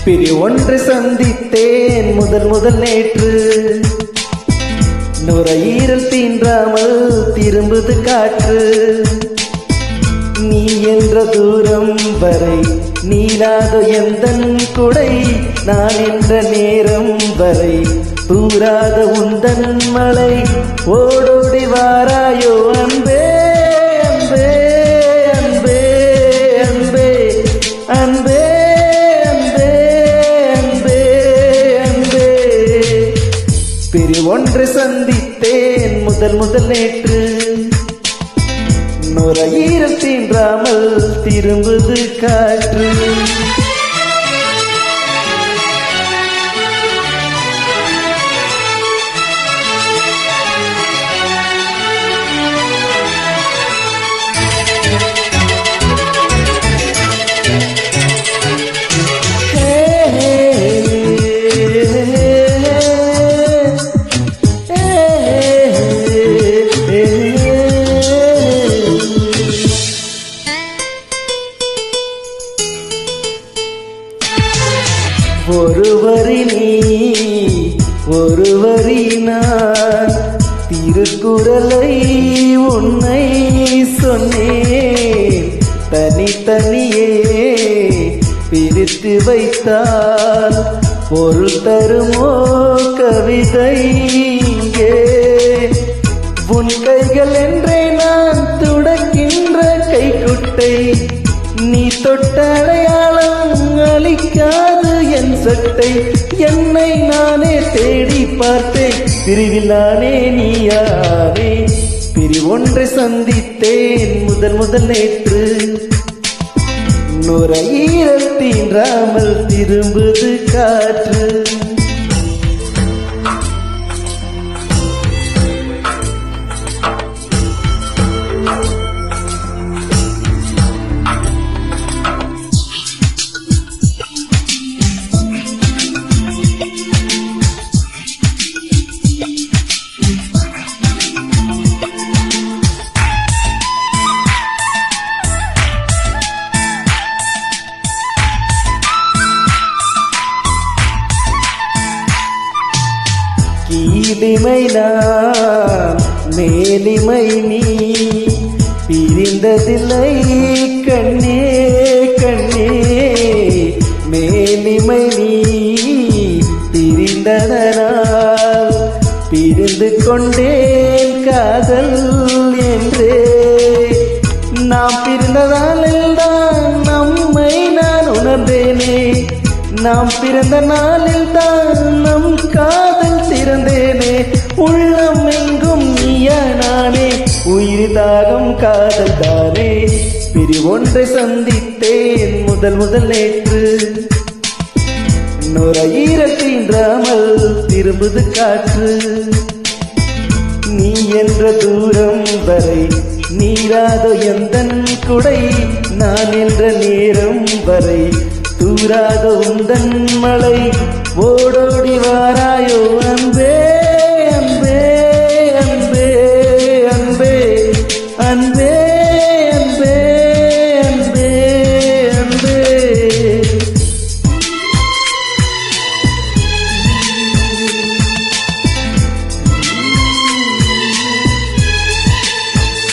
பிரி ஒன்று சந்தித்தேன் முதல் நேற்று. நுரையீரல் தீண்டாமல் திரும்புது காற்று. நீ என்ற தூரம் வரை நீளாத எந்தன் குடை. நான் என்ற நேரம் வரை தூராத உந்தன் மலை. ஓடோடி வாராயோ அன்பே அன்பே அன்பே அன்பே அன்பே அன்பே அன்பே அன்பே. பிரி ஒன்று சந்தித்தேன் முதல் நேற்று. நுரையீரல் தீண்டாமல் திரும்புது காற்று. ஒரு வரி நீ ஒரு வரி நான். திருக்குறளை உன்னை சொன்னேன். தனித்தனியே பிரித்து வைத்தால் பொருள் தருமோ கவிதை இங்கே. உன் கைகள் என்றே நான் துடக்கின்ற கைக்குட்டை. நீ தொட்ட அடையாளம் அளிக்காது என் சட்டை. என்னை நானே தேடி பார்த்தேன், பிரிவில் நானே நீயானே. பிரி ஒன்றை சந்தித்தேன் முதல் நேற்று. நுரையீரல் தீண்டாமல் திரும்புது காற்று. கீழிமை நான் மேலிமை நீ. பிரிந்ததில்லை கண்ணே கண்ணே. மேலிமை நீ பிரிந்ததனால் பிரிந்து கொண்டேன் காதல் என்றே. நாம் பிரிந்ததாலில் தான் நம்மை நான் உணர்ந்தேனே. நாம் பிறந்த நாளில் தான் நம் காதல் திறந்தேனே. உள்ளம் எங்கும் நீயா நானே, உயிர் தாகம் காதல் தானே. பிரி ஒன்றை சந்தித்தேன் முதல் நேற்று. நுரையீரல் தீண்டாமல் திரும்புது காற்று. நீ என்ற தூரம் வரை நீராதோ எந்தன் குடை. நான் என்ற நேரம் வரை தூராத உந்தன் மலை. ஓடோடி வாராயோ அன்பே